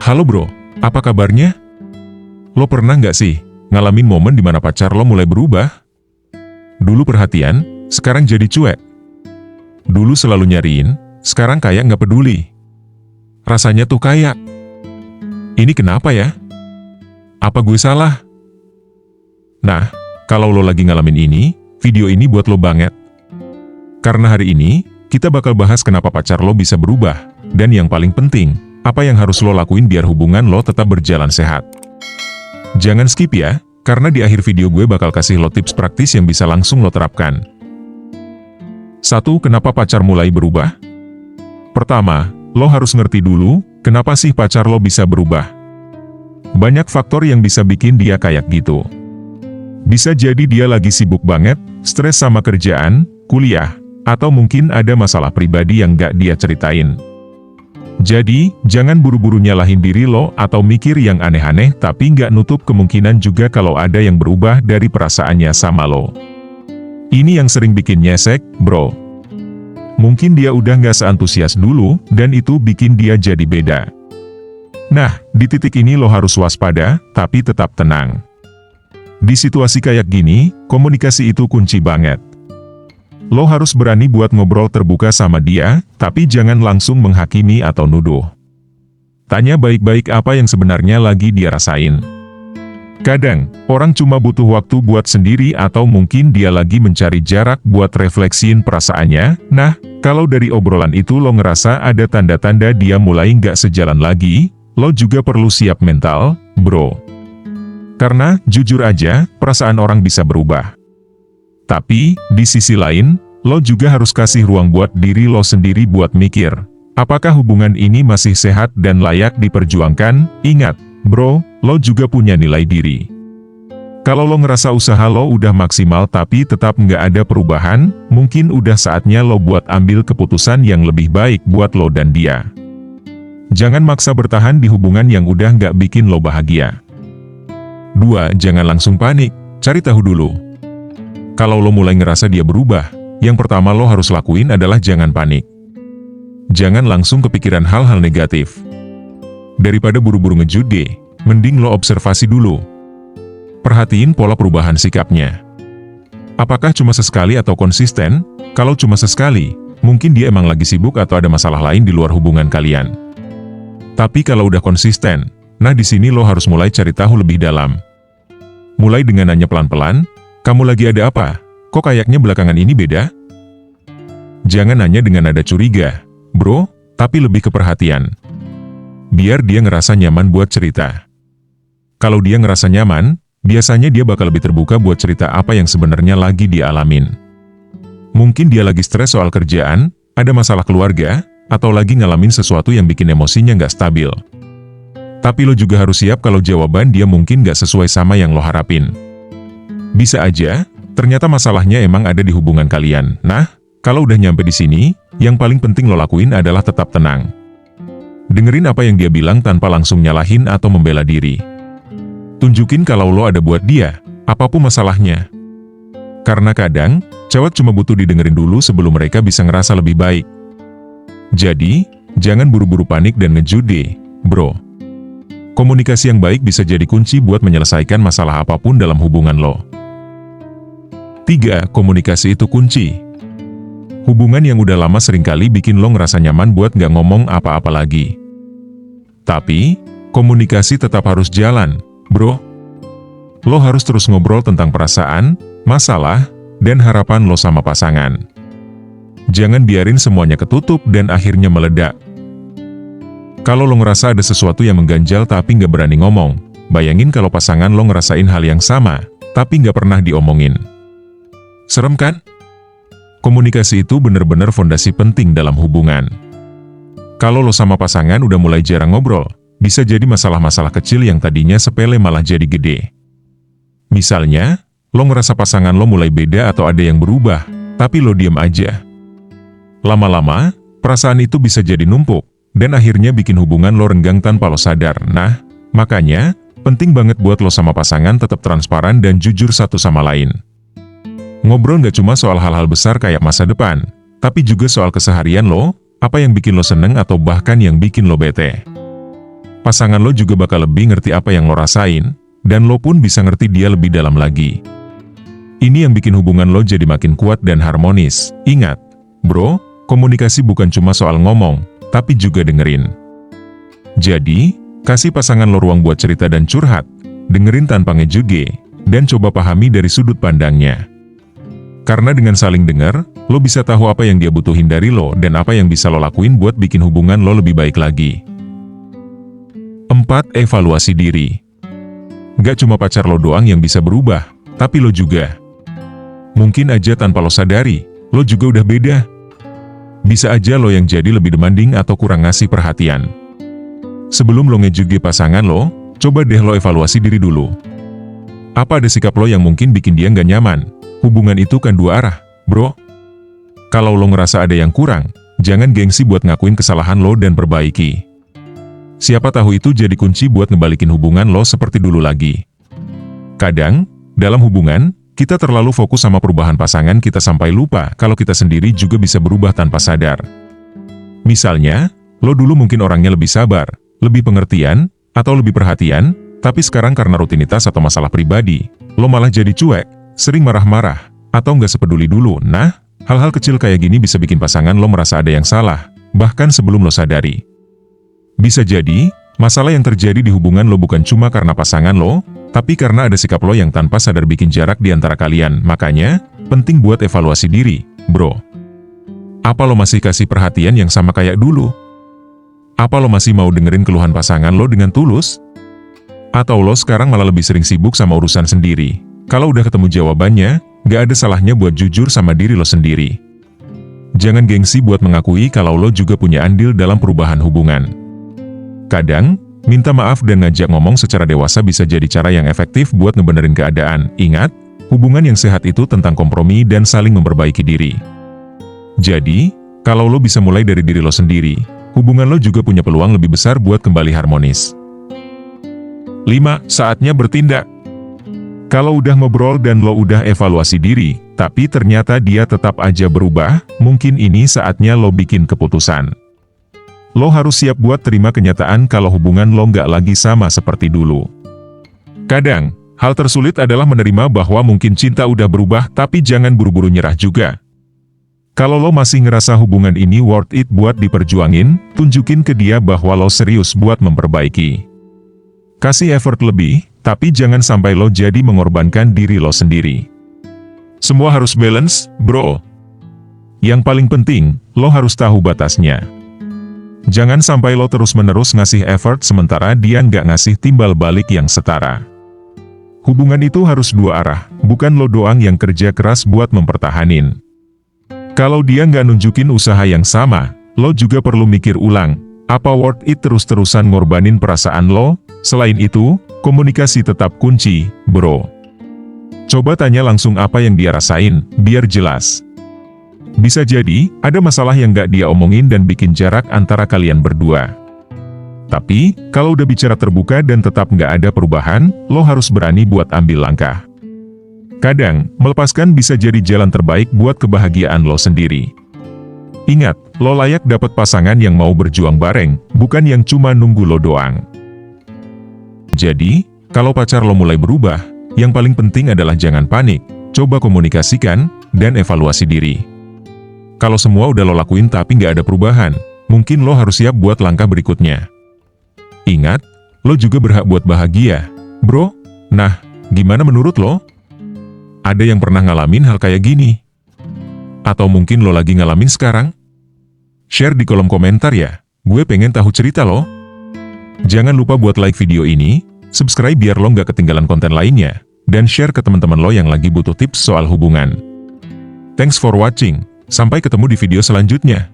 Halo bro, apa kabarnya? Lo pernah nggak sih ngalamin momen dimana pacar lo mulai berubah? Dulu perhatian, sekarang jadi cuek. Dulu selalu nyariin, sekarang kayak nggak peduli. Rasanya tuh kayak, ini kenapa ya? Apa gue salah? Nah, kalau lo lagi ngalamin ini, video ini buat lo banget. Karena hari ini, kita bakal bahas kenapa pacar lo bisa berubah, dan yang paling penting, apa yang harus lo lakuin biar hubungan lo tetap berjalan sehat. Jangan skip ya, karena di akhir video gue bakal kasih lo tips praktis yang bisa langsung lo terapkan. 1. Kenapa pacar mulai berubah? Pertama, lo harus ngerti dulu, kenapa sih pacar lo bisa berubah. Banyak faktor yang bisa bikin dia kayak gitu. Bisa jadi dia lagi sibuk banget, stres sama kerjaan, kuliah, atau mungkin ada masalah pribadi yang gak dia ceritain. Jadi, jangan buru-buru nyalahin diri lo atau mikir yang aneh-aneh tapi nggak nutup kemungkinan juga kalau ada yang berubah dari perasaannya sama lo. Ini yang sering bikin nyesek, bro. Mungkin dia udah nggak seantusias dulu, dan itu bikin dia jadi beda. Nah, di titik ini lo harus waspada, tapi tetap tenang. Di situasi kayak gini, komunikasi itu kunci banget. Lo harus berani buat ngobrol terbuka sama dia, tapi jangan langsung menghakimi atau nuduh. Tanya baik-baik apa yang sebenarnya lagi dia rasain. Kadang, orang cuma butuh waktu buat sendiri atau mungkin dia lagi mencari jarak buat refleksiin perasaannya. Nah, kalau dari obrolan itu lo ngerasa ada tanda-tanda dia mulai nggak sejalan lagi, lo juga perlu siap mental, bro. Karena, jujur aja, perasaan orang bisa berubah. Tapi, di sisi lain, lo juga harus kasih ruang buat diri lo sendiri buat mikir, apakah hubungan ini masih sehat dan layak diperjuangkan? Ingat, bro, lo juga punya nilai diri. Kalau lo ngerasa usaha lo udah maksimal tapi tetap nggak ada perubahan, mungkin udah saatnya lo buat ambil keputusan yang lebih baik buat lo dan dia. Jangan maksa bertahan di hubungan yang udah nggak bikin lo bahagia. 2. Jangan langsung panik, cari tahu dulu. Kalau lo mulai ngerasa dia berubah, yang pertama lo harus lakuin adalah jangan panik. Jangan langsung kepikiran hal-hal negatif. Daripada buru-buru ngejude, mending lo observasi dulu. Perhatiin pola perubahan sikapnya. Apakah cuma sesekali atau konsisten? Kalau cuma sesekali, mungkin dia emang lagi sibuk atau ada masalah lain di luar hubungan kalian. Tapi kalau udah konsisten, nah di sini lo harus mulai cari tahu lebih dalam. Mulai dengan nanya pelan-pelan, kamu lagi ada apa? Kok kayaknya belakangan ini beda? Jangan nanya dengan nada curiga, bro, tapi lebih ke perhatian. Biar dia ngerasa nyaman buat cerita. Kalau dia ngerasa nyaman, biasanya dia bakal lebih terbuka buat cerita apa yang sebenarnya lagi dia alamin. Mungkin dia lagi stres soal kerjaan, ada masalah keluarga, atau lagi ngalamin sesuatu yang bikin emosinya nggak stabil. Tapi lo juga harus siap kalau jawaban dia mungkin nggak sesuai sama yang lo harapin. Bisa aja, ternyata masalahnya emang ada di hubungan kalian. Nah, kalau udah nyampe di sini, yang paling penting lo lakuin adalah tetap tenang. Dengerin apa yang dia bilang tanpa langsung nyalahin atau membela diri. Tunjukin kalau lo ada buat dia, apapun masalahnya. Karena kadang, cewek cuma butuh didengerin dulu sebelum mereka bisa ngerasa lebih baik. Jadi, jangan buru-buru panik dan ngejude, bro. Komunikasi yang baik bisa jadi kunci buat menyelesaikan masalah apapun dalam hubungan lo. 3. Komunikasi itu kunci. Hubungan yang udah lama seringkali bikin lo ngerasa nyaman buat nggak ngomong apa-apa lagi. Tapi, komunikasi tetap harus jalan, bro. Lo harus terus ngobrol tentang perasaan, masalah, dan harapan lo sama pasangan. Jangan biarin semuanya ketutup dan akhirnya meledak. Kalau lo ngerasa ada sesuatu yang mengganjal tapi nggak berani ngomong, bayangin kalau pasangan lo ngerasain hal yang sama, tapi nggak pernah diomongin. Serem kan? Komunikasi itu bener-bener fondasi penting dalam hubungan. Kalau lo sama pasangan udah mulai jarang ngobrol, bisa jadi masalah-masalah kecil yang tadinya sepele malah jadi gede. Misalnya, lo ngerasa pasangan lo mulai beda atau ada yang berubah, tapi lo diam aja. Lama-lama, perasaan itu bisa jadi numpuk, dan akhirnya bikin hubungan lo renggang tanpa lo sadar. Nah, makanya, penting banget buat lo sama pasangan tetap transparan dan jujur satu sama lain. Ngobrol nggak cuma soal hal-hal besar kayak masa depan, tapi juga soal keseharian lo, apa yang bikin lo seneng atau bahkan yang bikin lo bete. pasangan lo juga bakal lebih ngerti apa yang lo rasain, dan lo pun bisa ngerti dia lebih dalam lagi. Ini yang bikin hubungan lo jadi makin kuat dan harmonis. Ingat, bro, komunikasi bukan cuma soal ngomong, tapi juga dengerin. Jadi, kasih pasangan lo ruang buat cerita dan curhat, dengerin tanpa ngejuge, dan coba pahami dari sudut pandangnya. Karena dengan saling denger, lo bisa tahu apa yang dia butuhin dari lo dan apa yang bisa lo lakuin buat bikin hubungan lo lebih baik lagi. 4. Evaluasi diri. Gak cuma pacar lo doang yang bisa berubah, tapi lo juga. Mungkin aja tanpa lo sadari, lo juga udah beda. Bisa aja lo yang jadi lebih demanding atau kurang ngasih perhatian. Sebelum lo ngejuge pasangan lo, coba deh lo evaluasi diri dulu. Apa ada sikap lo yang mungkin bikin dia nggak nyaman? Hubungan itu kan dua arah, bro. Kalau lo ngerasa ada yang kurang, jangan gengsi buat ngakuin kesalahan lo dan perbaiki. Siapa tahu itu jadi kunci buat ngebalikin hubungan lo seperti dulu lagi. Kadang, dalam hubungan, kita terlalu fokus sama perubahan pasangan kita sampai lupa kalau kita sendiri juga bisa berubah tanpa sadar. Misalnya, lo dulu mungkin orangnya lebih sabar, lebih pengertian, atau lebih perhatian, tapi sekarang karena rutinitas atau masalah pribadi, lo malah jadi cuek, sering marah-marah, atau nggak sepeduli dulu. Nah, hal-hal kecil kayak gini bisa bikin pasangan lo merasa ada yang salah, bahkan sebelum lo sadari. Bisa jadi, masalah yang terjadi di hubungan lo bukan cuma karena pasangan lo, tapi karena ada sikap lo yang tanpa sadar bikin jarak di antara kalian. Makanya, penting buat evaluasi diri, bro. Apa lo masih kasih perhatian yang sama kayak dulu? Apa lo masih mau dengerin keluhan pasangan lo dengan tulus? Atau lo sekarang malah lebih sering sibuk sama urusan sendiri? Kalau udah ketemu jawabannya, gak ada salahnya buat jujur sama diri lo sendiri. Jangan gengsi buat mengakui kalau lo juga punya andil dalam perubahan hubungan. Kadang, minta maaf dan ngajak ngomong secara dewasa bisa jadi cara yang efektif buat ngebenerin keadaan. Ingat, hubungan yang sehat itu tentang kompromi dan saling memperbaiki diri. Jadi, kalau lo bisa mulai dari diri lo sendiri, hubungan lo juga punya peluang lebih besar buat kembali harmonis. 5. Saatnya bertindak. Kalau udah ngobrol dan lo udah evaluasi diri, tapi ternyata dia tetap aja berubah, mungkin ini saatnya lo bikin keputusan. Lo harus siap buat terima kenyataan kalau hubungan lo nggak lagi sama seperti dulu. Kadang, hal tersulit adalah menerima bahwa mungkin cinta udah berubah, tapi jangan buru-buru nyerah juga. Kalau lo masih ngerasa hubungan ini worth it buat diperjuangin, tunjukin ke dia bahwa lo serius buat memperbaiki. Kasih effort lebih, tapi jangan sampai lo jadi mengorbankan diri lo sendiri. Semua harus balance, bro. Yang paling penting, lo harus tahu batasnya. Jangan sampai lo terus-menerus ngasih effort sementara dia nggak ngasih timbal balik yang setara. Hubungan itu harus dua arah, bukan lo doang yang kerja keras buat mempertahanin. Kalau dia nggak nunjukin usaha yang sama, lo juga perlu mikir ulang, apa worth it terus-terusan ngorbanin perasaan lo? Selain itu, komunikasi tetap kunci, bro. Coba tanya langsung apa yang dia rasain, biar jelas. Bisa jadi, ada masalah yang gak dia omongin dan bikin jarak antara kalian berdua. Tapi, kalau udah bicara terbuka dan tetap gak ada perubahan, lo harus berani buat ambil langkah. Kadang, melepaskan bisa jadi jalan terbaik buat kebahagiaan lo sendiri. Ingat, lo layak dapat pasangan yang mau berjuang bareng, bukan yang cuma nunggu lo doang. Jadi, kalau pacar lo mulai berubah, yang paling penting adalah jangan panik, coba komunikasikan, dan evaluasi diri. Kalau semua udah lo lakuin tapi nggak ada perubahan, mungkin lo harus siap buat langkah berikutnya. Ingat, lo juga berhak buat bahagia, bro. Nah, gimana menurut lo? Ada yang pernah ngalamin hal kayak gini? Atau mungkin lo lagi ngalamin sekarang? Share di kolom komentar ya, gue pengen tahu cerita lo. Jangan lupa buat like video ini, subscribe biar lo nggak ketinggalan konten lainnya, dan share ke teman-teman lo yang lagi butuh tips soal hubungan. Thanks for watching. Sampai ketemu di video selanjutnya.